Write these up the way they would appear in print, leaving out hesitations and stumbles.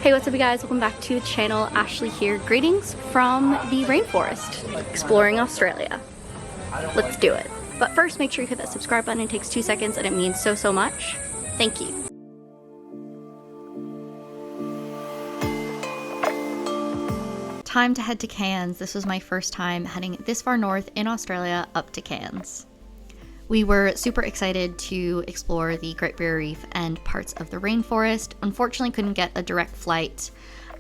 Hey, what's up you guys? Welcome back to the channel. Ashleigh here. Greetings from the rainforest, exploring Australia. Let's do it. But first, make sure you hit that subscribe button. It takes 2 seconds and it means so much. Thank you. Time to head to Cairns. This was my first time heading this far north in Australia up to Cairns. We were super excited to explore the Great Barrier Reef and parts of the rainforest. Unfortunately, couldn't get a direct flight,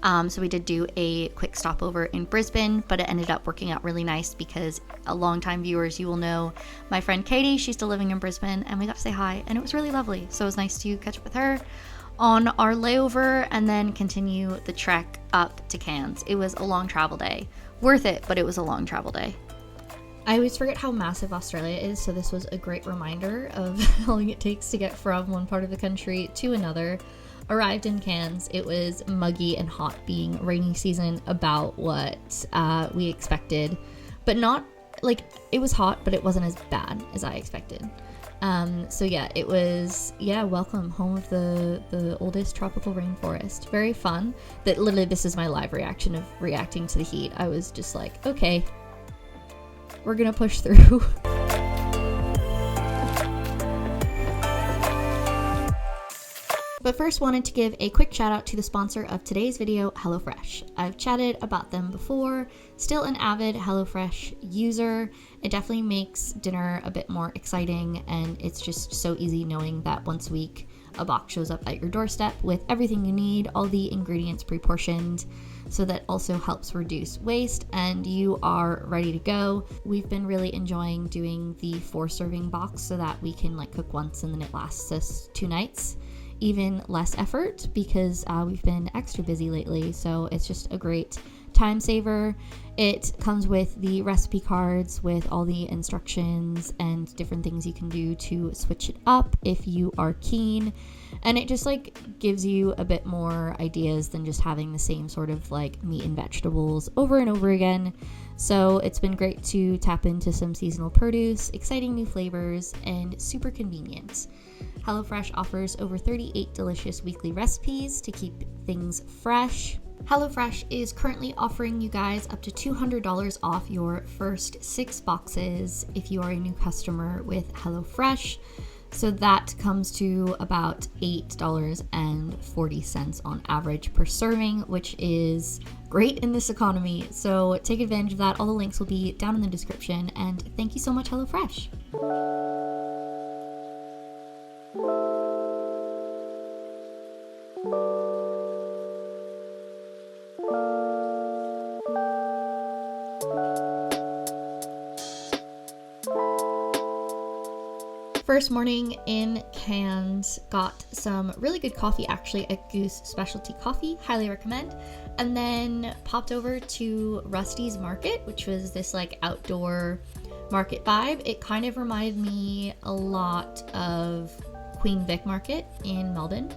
so we did do a quick stopover in Brisbane, but it ended up working out really nice because longtime viewers, you will know my friend Katie, she's still living in Brisbane, and we got to say hi, and it was really lovely. So it was nice to catch up with her on our layover and then continue the trek up to Cairns. It was a long travel day. Worth it, but it was a long travel day. I always forget how massive Australia is, so this was a great reminder of how long it takes to get from one part of the country to another. Arrived in Cairns, it was muggy and hot, being rainy season, about what we expected, but not, like, it was hot, but it wasn't as bad as I expected. So yeah, it was, welcome, home of the oldest tropical rainforest. Very fun. That literally, this is my live reaction of reacting to the heat. I was just like, okay, we're gonna push through. But first, wanted to give a quick shout out to the sponsor of today's video, HelloFresh. I've chatted about them before, still an avid HelloFresh user. It definitely makes dinner a bit more exciting, and it's just so easy knowing that once a week a box shows up at your doorstep with everything you need, all the ingredients pre-portioned. So that also helps reduce waste and you are ready to go. We've been really enjoying doing the 4-serving box so that we can cook once and then it lasts us 2 nights. Even less effort because we've been extra busy lately, so it's just a great time saver. It comes with the recipe cards with all the instructions and different things you can do to switch it up if you are keen, and it just gives you a bit more ideas than just having the same sort of meat and vegetables over and over again. So it's been great to tap into some seasonal produce, exciting new flavors, and super convenient. HelloFresh offers over 38 delicious weekly recipes to keep things fresh. HelloFresh is currently offering you guys up to $200 off your first 6 boxes if you are a new customer with HelloFresh. So that comes to about $8.40 on average per serving, which is great in this economy. So take advantage of that. All the links will be down in the description. And thank you so much, HelloFresh. First morning in Cairns, got some really good coffee actually at Goose Specialty Coffee, highly recommend, and then popped over to Rusty's Market, which was this outdoor market vibe. It kind of reminded me a lot of Queen Vic Market in Melbourne,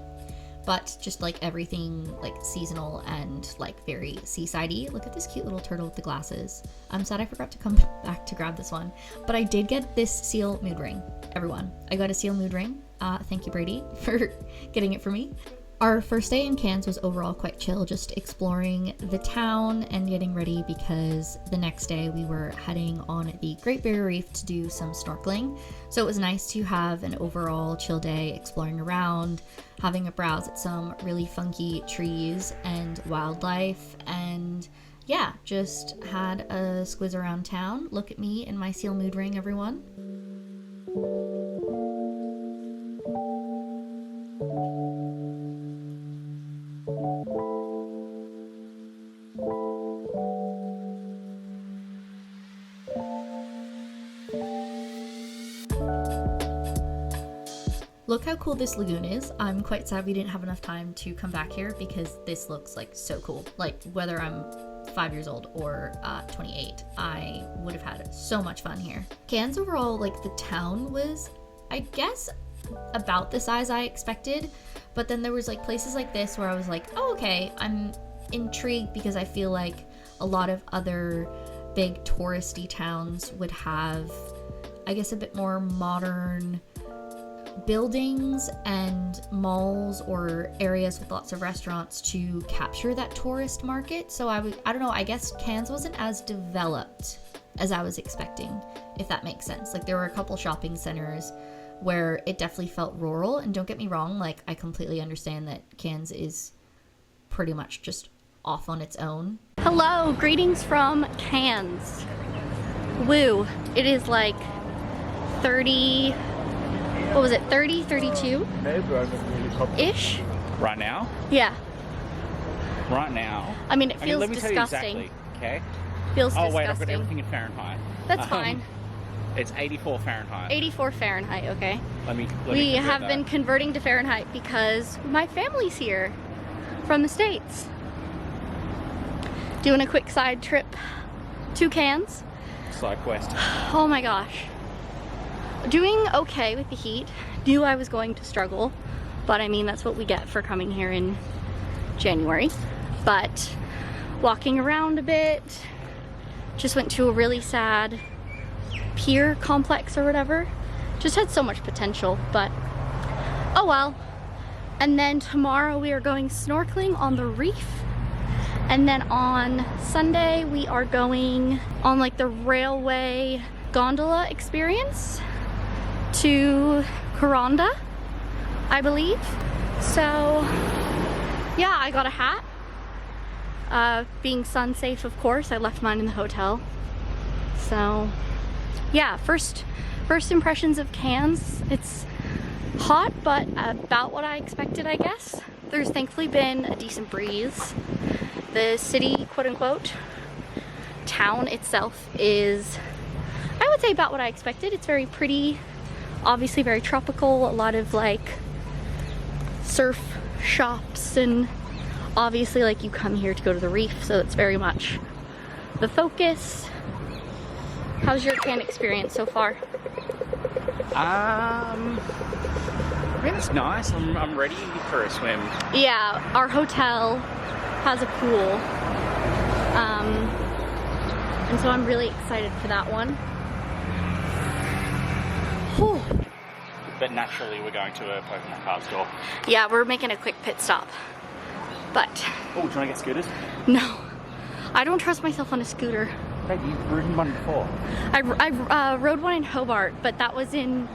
but just everything seasonal and very seaside-y. Look at this cute little turtle with the glasses. I'm sad I forgot to come back to grab this one, but I did get this seal mood ring, everyone. I got a seal mood ring. Thank you, Brady, for getting it for me. Our first day in Cairns was overall quite chill, just exploring the town and getting ready because the next day we were heading on the Great Barrier Reef to do some snorkeling. So it was nice to have an overall chill day exploring around, having a browse at some really funky trees and wildlife, and yeah, just had a squiz around town. Look at me in my seal mood ring, everyone. Look how cool this lagoon is. I'm quite sad we didn't have enough time to come back here because this looks so cool. Whether I'm 5 years old or 28, I would have had so much fun here. Cairns overall, the town was, I guess, about the size I expected, but then there was places like this where I was oh, okay, I'm intrigued because I feel a lot of other big touristy towns would have, I guess, a bit more modern buildings and malls or areas with lots of restaurants to capture that tourist market. So I don't know, I guess Cairns wasn't as developed as I was expecting, if that makes sense. Like there were a couple shopping centers where it definitely felt rural, and don't get me wrong, like I completely understand that Cairns is pretty much just off on its own. Hello, greetings from Cairns. Woo, it is like 30, what was it, 30, 32-ish? Right now? Yeah. Right now? I mean, it feels let me disgusting. tell you exactly, okay? Feels Oh disgusting. wait, I've got everything in Fahrenheit. That's fine. It's 84 Fahrenheit. 84 Fahrenheit, okay. We have been converting to Fahrenheit because my family's here from the States. Doing a quick side trip to Cairns. Side quest. Oh my gosh. Doing okay with the heat. Knew I was going to struggle, but I mean, that's what we get for coming here in January. But walking around a bit, just went to a really sad pier complex or whatever. Just had so much potential, but oh well. And then tomorrow we are going snorkeling on the reef. And then on Sunday we are going on like the railway gondola experience to Kuranda, I believe. So yeah, I got a hat. Being sun safe, of course. I left mine in the hotel. So yeah, first impressions of Cairns. It's hot, but about what I expected, I guess. There's thankfully been a decent breeze. The city, quote unquote, town itself is, I would say, about what I expected. It's very pretty, obviously very tropical, a lot of like surf shops, and obviously like you come here to go to the reef, so it's very much the focus. How's your Cairns experience so far? I mean, it's nice. I'm ready for a swim. Yeah, our hotel has a pool. And so I'm really excited for that one. Whew. But naturally, we're going to a Pokemon card store. Yeah, we're making a quick pit stop. But Oh, do you want to get scooters? no, I don't trust myself on a scooter. Hey, you've ridden one before. I rode one in Hobart, but that was in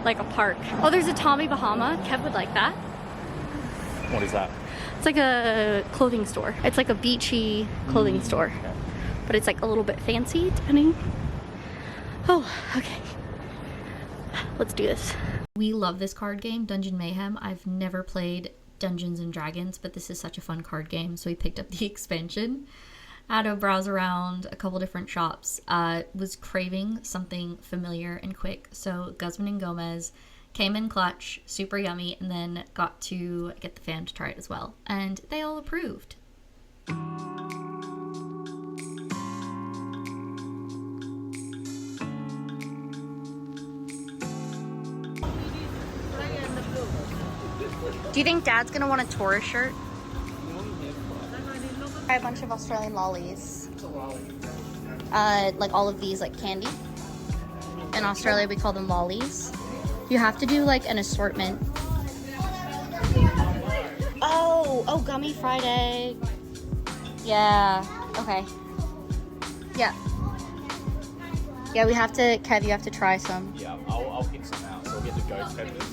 like a park. Oh, there's a Tommy Bahama. Kev would like that. What is that? It's like a clothing store. It's like a beachy clothing store. Okay. But it's like a little bit fancy, depending. Oh, okay. Let's do this. We love this card game, Dungeon Mayhem. I've never played Dungeons and Dragons, but this is such a fun card game, so we picked up the expansion. I had to browse around a couple different shops. Was craving something familiar and quick, so Guzman and Gomez came in clutch, super yummy, and then got to get the fam to try it as well, and they all approved. Do you think Dad's gonna want a tourist shirt? I have a bunch of Australian lollies. Like all of these, like candy. In Australia, we call them lollies. You have to do like an assortment. Oh, gummy fried egg. Yeah, okay. Yeah. Yeah, we have to, Kev, you have to try some. Yeah, I'll pick some out. So we'll get the ghost peppers.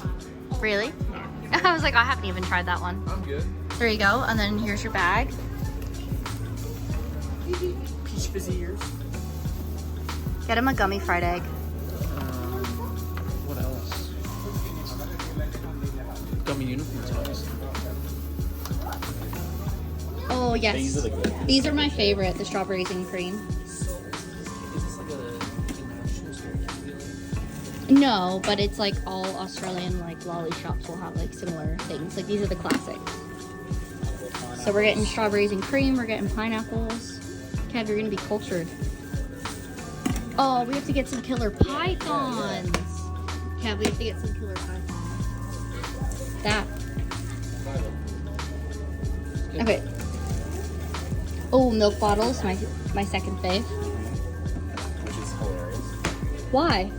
Really? No. I was like, I haven't even tried that one. I'm good. There you go, and then here's your bag. Peach fizzy ears. Get him a gummy fried egg. What else? Gummy unicorn toys. Oh, yes. These are the good ones. These are my favorite, the strawberries and cream. Is this like a international store? No, but it's like all Australian like lolly shops will have like similar things. Like these are the classic. So we're getting strawberries and cream, we're getting pineapples. Kev, you're gonna be cultured. Oh, we have to get some killer pythons. Kev, we have to get some killer pythons. That. Okay. Oh, milk bottles, my second fave. Which is hilarious. Why?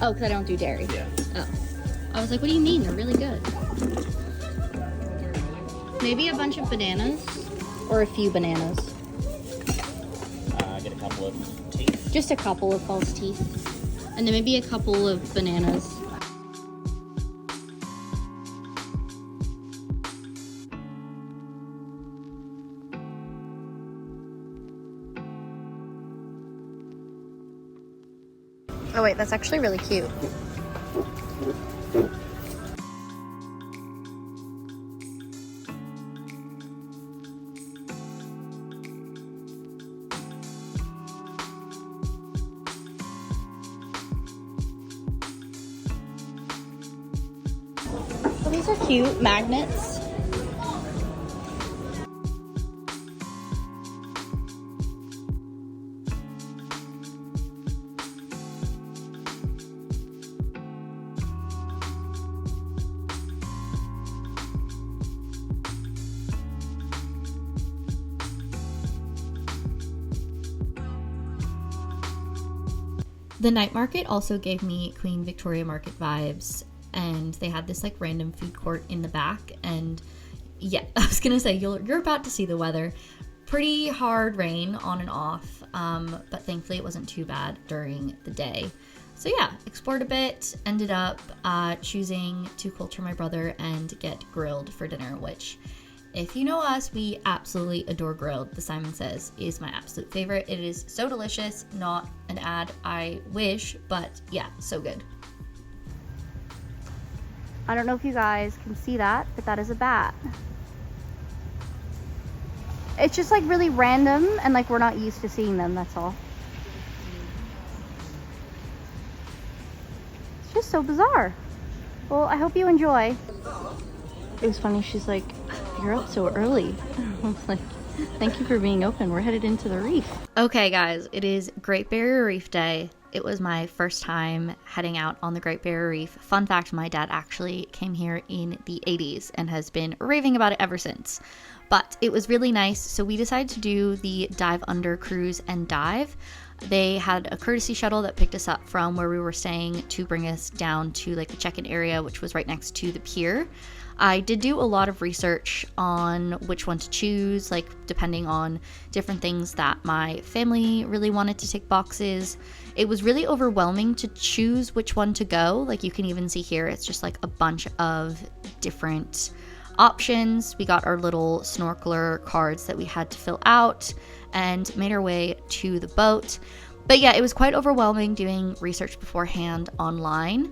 Oh, because I don't do dairy. Yeah. Oh. I was like, what do you mean? They're really good. Maybe a bunch of bananas or a few bananas. Get a couple of teeth. Just a couple of false teeth. And then maybe a couple of bananas. Oh wait, that's actually really cute. So these are cute magnets. The night market also gave me Queen Victoria Market vibes, and they had this like random food court in the back. And yeah, I was gonna say you're about to see the weather. Pretty hard rain on and off, but thankfully it wasn't too bad during the day. So yeah, explored a bit, ended up choosing to culture my brother and get grilled for dinner, which, if you know us, we absolutely adore grilled. The Simon Says is my absolute favorite. It is so delicious, not an ad, I wish, but yeah, so good. I don't know if you guys can see that, but that is a bat. It's just like really random and like we're not used to seeing them, that's all. It's just so bizarre. Well, I hope you enjoy. It was funny, she's like, you're up so early. I was like, thank you for being open. We're headed into the reef. Okay guys, it is Great Barrier Reef Day. It was my first time heading out on the Great Barrier Reef. Fun fact, my dad actually came here in the 80s and has been raving about it ever since. But it was really nice, so we decided to do the dive under cruise and dive. They had a courtesy shuttle that picked us up from where we were staying to bring us down to like the check-in area, which was right next to the pier. I did do a lot of research on which one to choose, like depending on different things that my family really wanted to tick boxes. It was really overwhelming to choose which one to go. Like you can even see here, it's just like a bunch of different options. We got our little snorkeler cards that we had to fill out and made our way to the boat. But yeah, it was quite overwhelming doing research beforehand online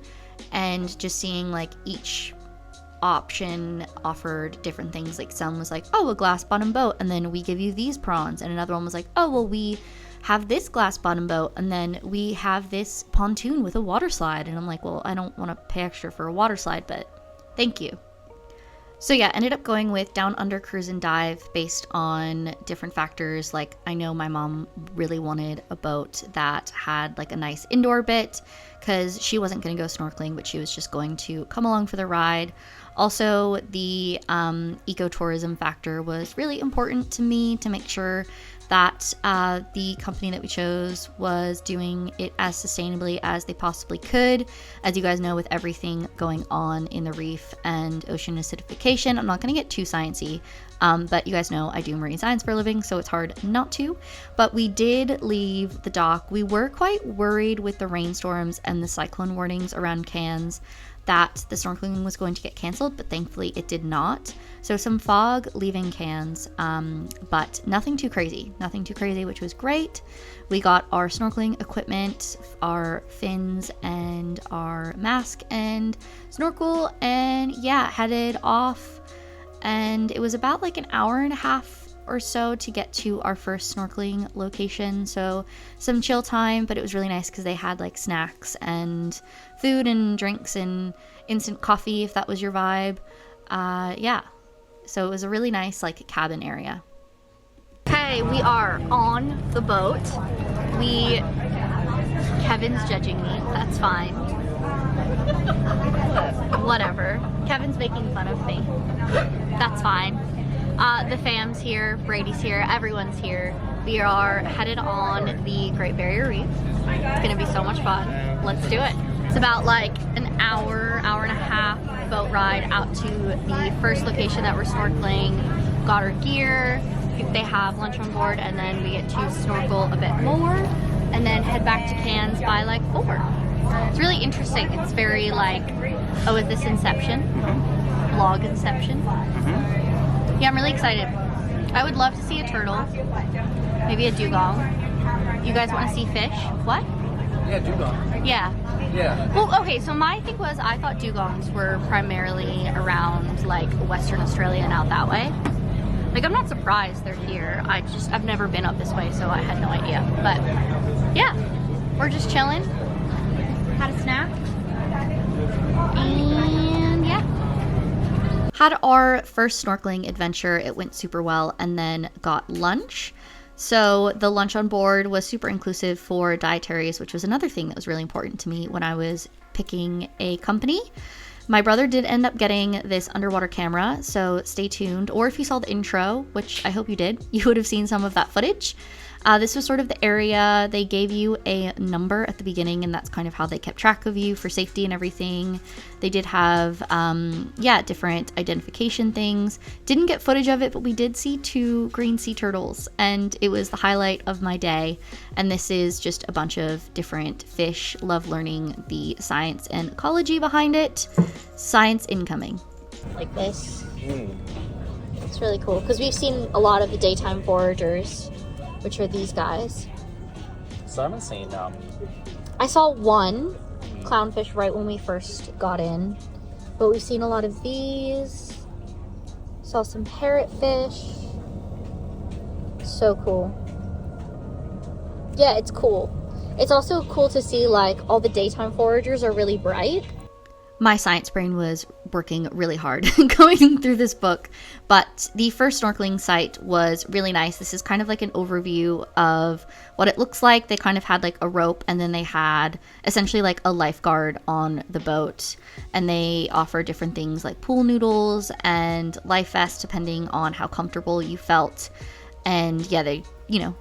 and just seeing like each option offered different things. Like some was like, oh, a glass bottom boat, and then we give you these prawns, and another one was like, oh, well, we have this glass bottom boat, and then we have this pontoon with a water slide. And I'm like, well, I don't want to pay extra for a water slide, but thank you. So yeah, ended up going with down under cruise and dive based on different factors. Like I know my mom really wanted a boat that had like a nice indoor bit because she wasn't going to go snorkeling, but she was just going to come along for the ride. Also, the ecotourism factor was really important to me to make sure that the company that we chose was doing it as sustainably as they possibly could. As you guys know, with everything going on in the reef and ocean acidification, I'm not going to get too sciencey, but you guys know I do marine science for a living, so it's hard not to. But we did leave the dock. We were quite worried with the rainstorms and the cyclone warnings around Cairns that the snorkeling was going to get canceled, but thankfully it did not. So some fog leaving Cairns, but nothing too crazy, which was great. We got our snorkeling equipment, our fins and our mask and snorkel, and yeah, headed off. And it was about like an hour and a half or so to get to our first snorkeling location, so some chill time, but it was really nice because they had like snacks and food and drinks and instant coffee if that was your vibe. Yeah, so it was a really nice like cabin area. Okay, we are on the boat. Kevin's judging me, that's fine. Whatever, Kevin's making fun of me, that's fine. The fam's here, Brady's here, everyone's here. We are headed on the Great Barrier Reef. It's gonna be so much fun. Let's do it. It's about like an hour and a half boat ride out to the first location that we're snorkeling. Got our gear, they have lunch on board, and then we get to snorkel a bit more and then head back to Cairns by like 4. It's really interesting. It's very like, oh, is this Inception? Vlog Inception. Yeah, I'm really excited. I would love to see a turtle, maybe a dugong. You guys want to see fish? What? Yeah, dugong. Yeah. Yeah. Well, okay, so my thing was I thought dugongs were primarily around like Western Australia and out that way. Like, I'm not surprised they're here. I've never been up this way, so I had no idea. But yeah, we're just chilling. Had a snack. And yeah. Had our first snorkeling adventure. It went super well, and then got lunch. So the lunch on board was super inclusive for dietaries, which was another thing that was really important to me when I was picking a company. My brother did end up getting this underwater camera, so stay tuned. Or if you saw the intro, which I hope you did, you would have seen some of that footage. This was sort of the area. They gave you a number at the beginning, and that's kind of how they kept track of you for safety and everything. They did have, different identification things. Didn't get footage of it, but we did see 2 green sea turtles, and it was the highlight of my day. And this is just a bunch of different fish. Love learning the science and ecology behind it. Science incoming. Like this. It's really cool because we've seen a lot of the daytime foragers, which are these guys. So I haven't seen I saw one clownfish right when we first got in, but we've seen a lot of these. Saw some parrotfish. So cool. Yeah, it's cool. It's also cool to see like all the daytime foragers are really bright. My science brain was working really hard going through this book, but the first snorkeling site was really nice. This is kind of like an overview of what it looks like. They kind of had like a rope, and then they had essentially like a lifeguard on the boat, and they offer different things like pool noodles and life vests depending on how comfortable you felt. And yeah, they,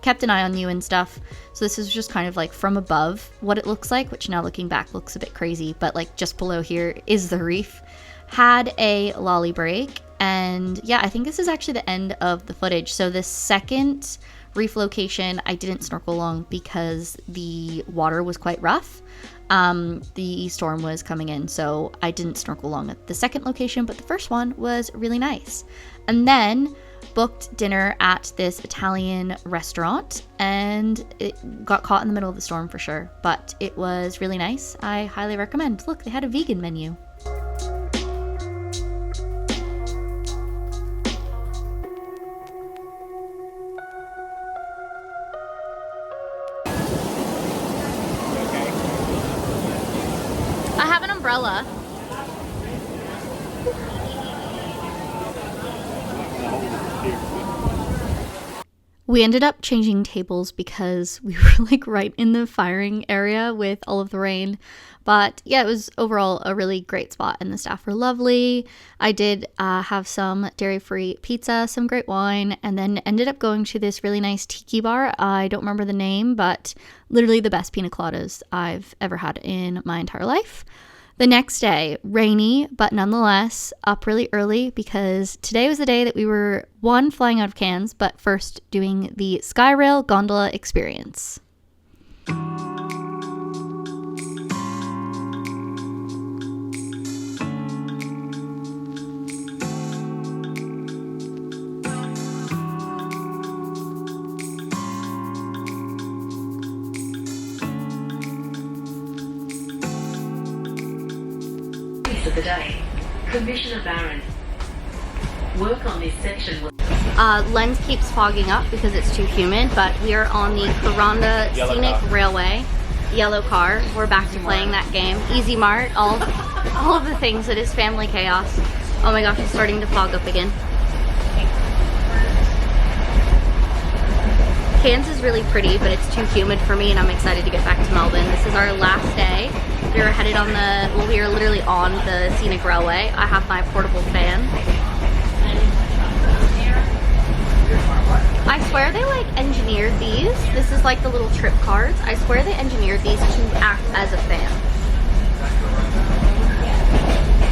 kept an eye on you and stuff. So this is just kind of like from above what it looks like, which now looking back looks a bit crazy, but like just below here is the reef. Had a lolly break, and yeah, I think this is actually the end of the footage. So the second reef location I didn't snorkel along because the water was quite rough. The storm was coming in, so I didn't snorkel along at the second location, but the first one was really nice. And then booked dinner at this Italian restaurant, and it got caught in the middle of the storm for sure, but it was really nice. I highly recommend. Look, they had a vegan menu. I have an umbrella. We ended up changing tables because we were like right in the firing area with all of the rain. But yeah, it was overall a really great spot, and the staff were lovely. I did have some dairy-free pizza, some great wine, and then ended up going to this really nice tiki bar. I don't remember the name, but literally the best pina coladas I've ever had in my entire life. The next day, rainy, but nonetheless up really early because today was the day that we were, one, flying out of Cairns, but first doing the Skyrail gondola experience. Of the day. Commissioner Barron. Work on this section. Lens keeps fogging up because it's too humid, but we are on the Kuranda Scenic Railway, yellow car. We're back to playing that game. Easy Mart, all of the things. It is family chaos. Oh my gosh, it's starting to fog up again. Cairns is really pretty, but it's too humid for me, and I'm excited to get back to Melbourne. This is our last day. We were headed on we are literally on the Scenic Railway. I have my portable fan. I swear they like engineered these. This is like the little trip cards. I swear they engineered these to act as a fan.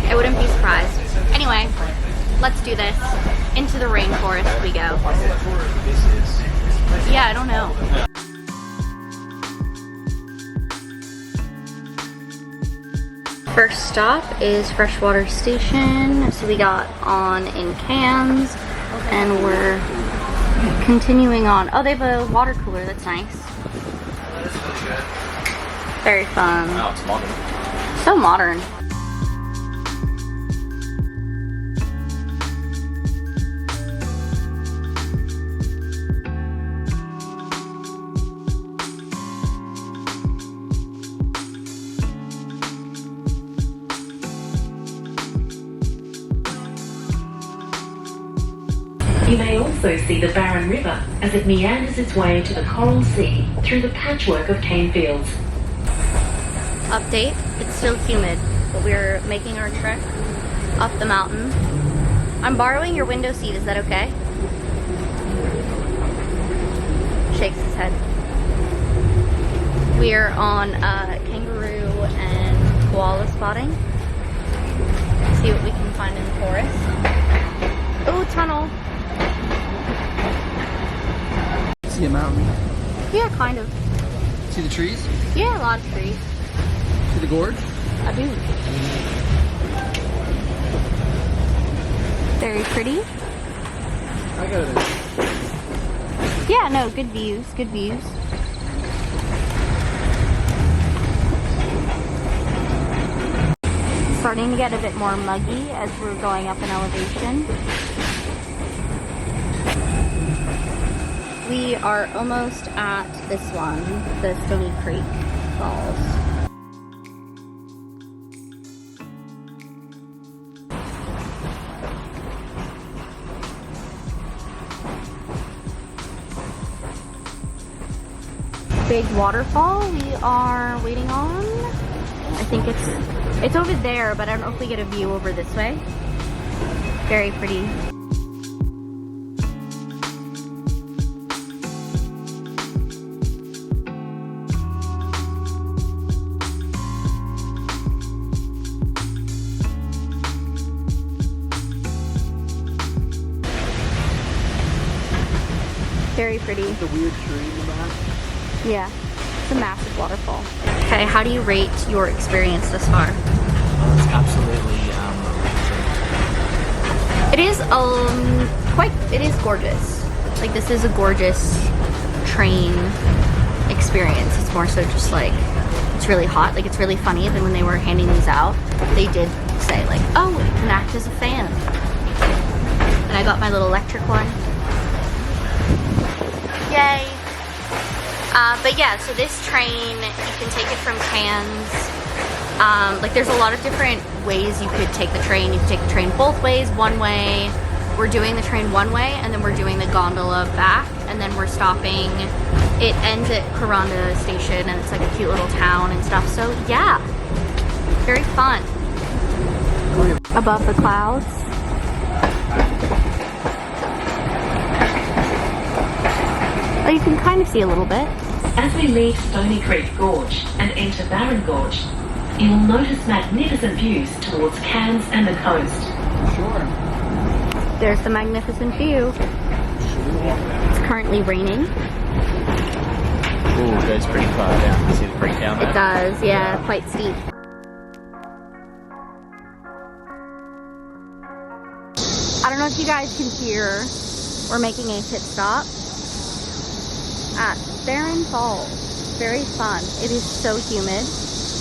I wouldn't be surprised. Anyway, let's do this. Into the rainforest we go. Yeah, I don't know. First stop is Freshwater Station. So we got on in Cairns and we're continuing on. Oh, they have a water cooler. That's nice. Very fun. Wow, it's modern. So modern. You may also see the Barrier River as it meanders its way to the Coral Sea through the patchwork of cane fields. Update, it's still humid, but we're making our trek up the mountain. I'm borrowing your window seat, is that okay? Shakes his head. We're on kangaroo and koala spotting. See what we can find in the forest. Oh, tunnel. See a mountain? Yeah, kind of. See the trees? Yeah, a lot of trees. See the gorge? I do. Very pretty. I got it. Yeah, no, good views, good views. Starting to get a bit more muggy as we're going up in elevation. We are almost at this one, the Stony Creek Falls. Big waterfall we are waiting on. I think it's over there, but I don't know if we get a view over this way. Very pretty. Very pretty. The weird tree in the back. Yeah, it's a massive waterfall. Okay, how do you rate your experience thus far? It's absolutely It is gorgeous. Like, this is a gorgeous train experience. It's more so just like, it's really hot. Like, it's really funny. Even when they were handing these out, they did say like, oh, it can act as a fan. And I got my little electric one. Yay. But yeah, so this train, you can take it from Cairns. Like, there's a lot of different ways you could take the train. You can take the train both ways, one way. We're doing the train one way, and then we're doing the gondola back, and then we're stopping. It ends at Kuranda station, and it's like a cute little town and stuff. So yeah, very fun. Above the clouds. Oh, you can kind of see a little bit. As we leave Stony Creek Gorge and enter Barron Gorge, you will notice magnificent views towards Cairns and the coast. Sure. There's the magnificent view. It's currently raining. Ooh, it goes pretty far down. You see the creek down there? It does, yeah, quite steep. I don't know if you guys can hear, we're making a pit stop at Barron Falls. Very fun. It is so humid.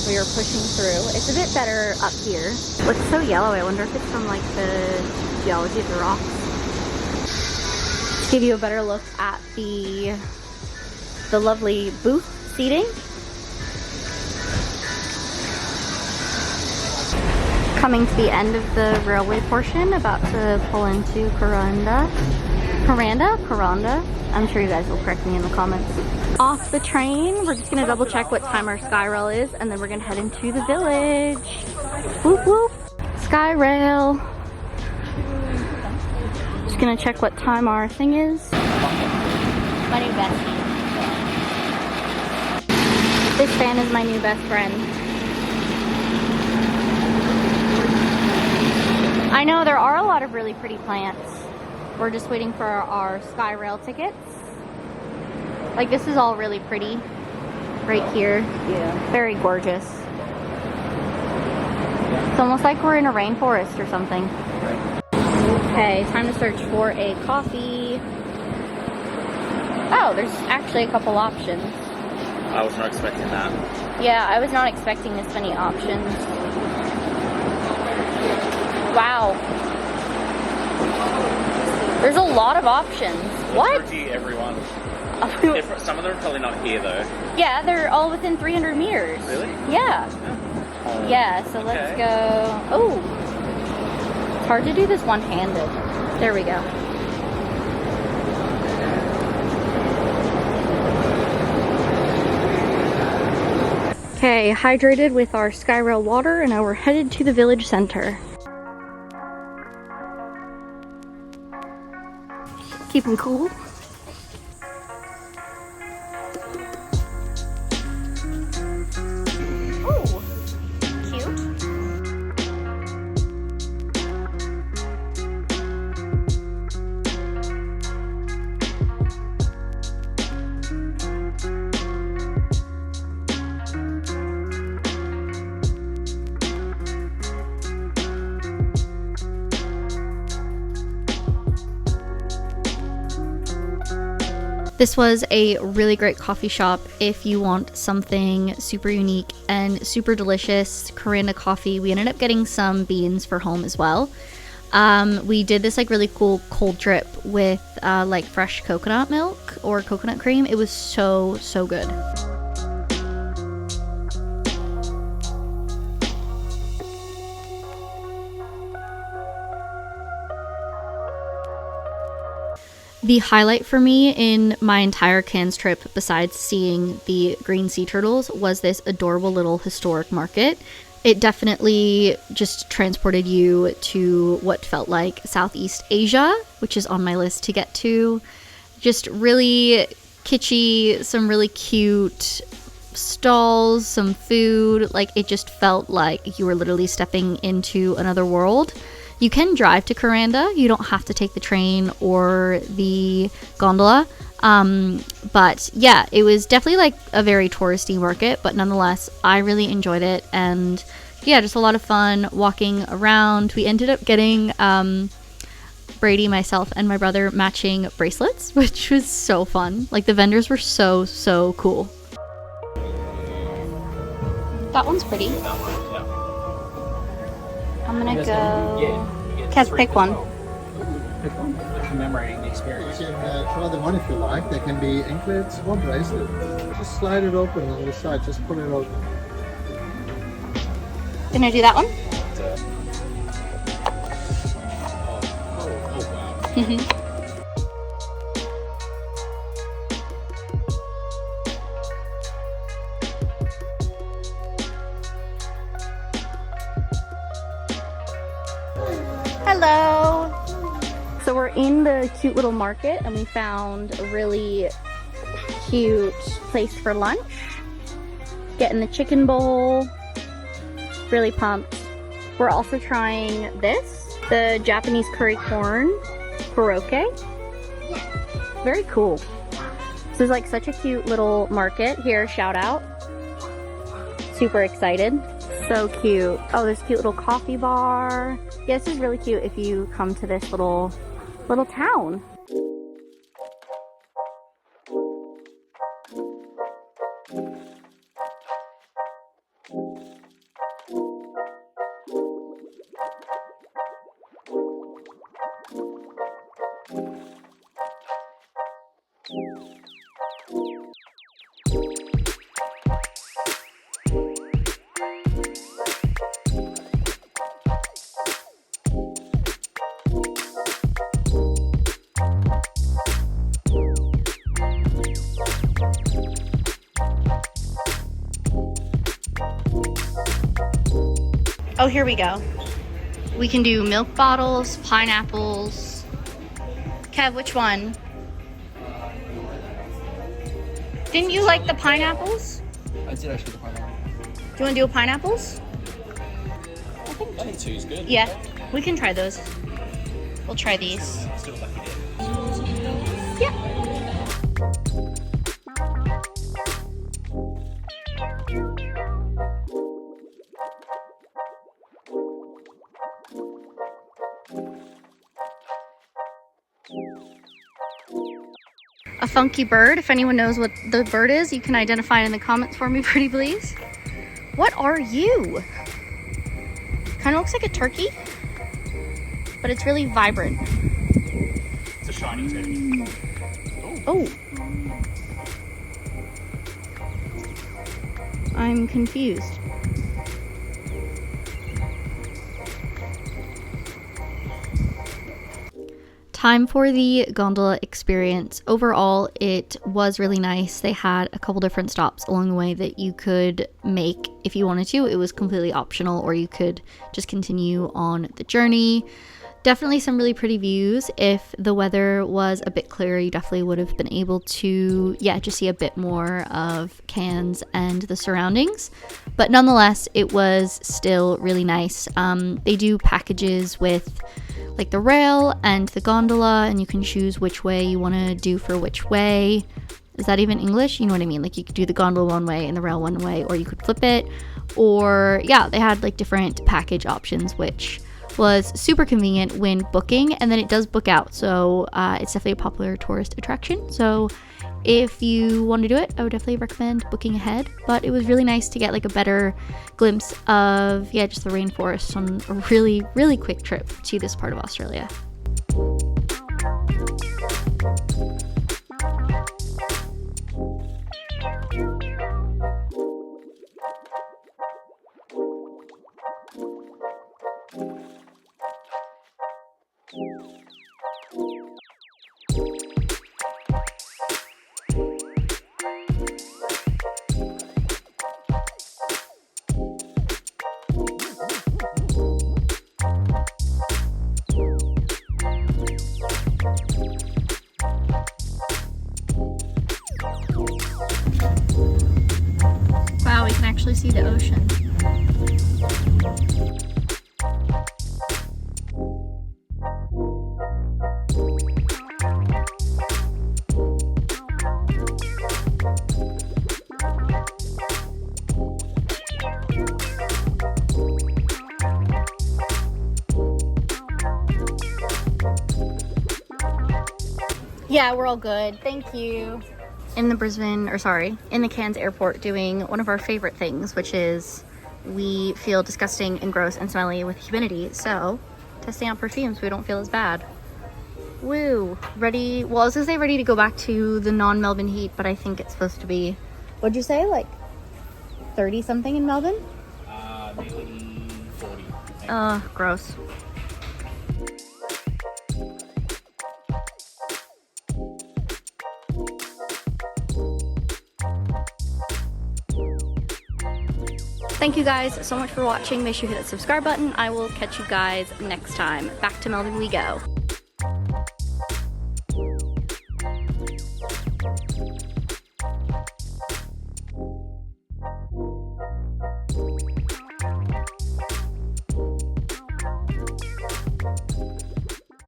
We are pushing through. It's a bit better up here. Looks so yellow. I wonder if it's from like the geology of the rocks. Let's give you a better look at the lovely booth seating. Coming to the end of the railway portion, about to pull into Kuranda. I'm sure you guys will correct me in the comments. Off the train, we're just gonna double check what time our Skyrail is, and then we're gonna head into the village. Whoop whoop. Skyrail. Just gonna check what time our thing is. My new bestie. This fan is my new best friend. I know there are a lot of really pretty plants. We're just waiting for our Skyrail tickets. Like, this is all really pretty right here. Yeah. Very gorgeous. It's almost like we're in a rainforest or something. Okay, time to search for a coffee. Oh, there's actually a couple options. I was not expecting that. Yeah, I was not expecting this many options. Wow. There's a lot of options. What? Everyone. Some of them are probably not here though. Yeah, they're all within 300 meters. Really? Yeah. Oh. Yeah, so let's go. Oh. It's hard to do this one-handed. There we go. Okay, hydrated with our Skyrail water, and now we're headed to the village center. Keep them cool. Oh, cute. This was a really great coffee shop if you want something super unique and super delicious. Kuranda coffee. We ended up getting some beans for home as well. We did this like really cool cold drip with like fresh coconut milk or coconut cream. It was so good. The highlight for me in my entire Cairns trip, besides seeing the green sea turtles, was this adorable little historic market. It definitely just transported you to what felt like Southeast Asia, which is on my list to get to. Just really kitschy, some really cute stalls, some food. Like, it just felt like you were literally stepping into another world. You can drive to Kuranda. You don't have to take the train or the gondola. But yeah, it was definitely like a very touristy market, but nonetheless, I really enjoyed it. And yeah, just a lot of fun walking around. We ended up getting Brady, myself, and my brother matching bracelets, which was so fun. Like, the vendors were so cool. That one's pretty. I'm gonna go. Kes, pick one. Commemorating the experience. You can try the one if you like. They can be anklets or bracelets. Just slide it open on the side. Just pull it open. Gonna do that one. Wow. Hello! So we're in the cute little market and we found a really cute place for lunch. Getting the chicken bowl. Really pumped. We're also trying this, the Japanese curry corn korokke. Very cool. This is like such a cute little market. Here, shout out. Super excited. So cute. Oh, there's a cute little coffee bar. Yeah, this is really cute if you come to this little town. Oh, here we go. We can do milk bottles, pineapples. Kev, which one? Didn't you like the pineapples? I did actually the pineapple. Do you want to do pineapples? I think 2 is good. Yeah. We can try those. We'll try these. Still lucky there. Yeah. A funky bird. If anyone knows what the bird is, you can identify it in the comments for me, pretty please. What are you? Kind of looks like a turkey, but it's really vibrant. It's a shiny turkey. Oh. I'm confused. Time for the gondola experience. Overall, it was really nice. They had a couple different stops along the way that you could make if you wanted to. It was completely optional, or you could just continue on the journey. Definitely some really pretty views. If the weather was a bit clearer, you definitely would have been able to, just see a bit more of Cairns and the surroundings. But nonetheless, it was still really nice. They do packages with like the rail and the gondola, and you can choose which way you want to do for which way. Is that even English? You know what I mean? Like you could do the gondola one way and the rail one way, or you could flip it. Or they had like different package options, which was super convenient when booking, and then it does book out, so it's definitely a popular tourist attraction. So if you want to do it, I would definitely recommend booking ahead. But it was really nice to get like a better glimpse of just the rainforest on a really, really quick trip to this part of Australia. Wow, we can actually see the ocean. Yeah, we're all good. Thank you. In the Cairns airport, doing one of our favorite things, which is we feel disgusting and gross and smelly with humidity. So testing out perfumes, we don't feel as bad. Woo. Ready. Well, I was gonna say ready to go back to the non-Melbourne heat, but I think it's supposed to be, what'd you say? Like 30 something in Melbourne? Nearly 40. Gross. Thank you guys so much for watching. Make sure you hit that subscribe button. I will catch you guys next time. Back to Melbourne we go.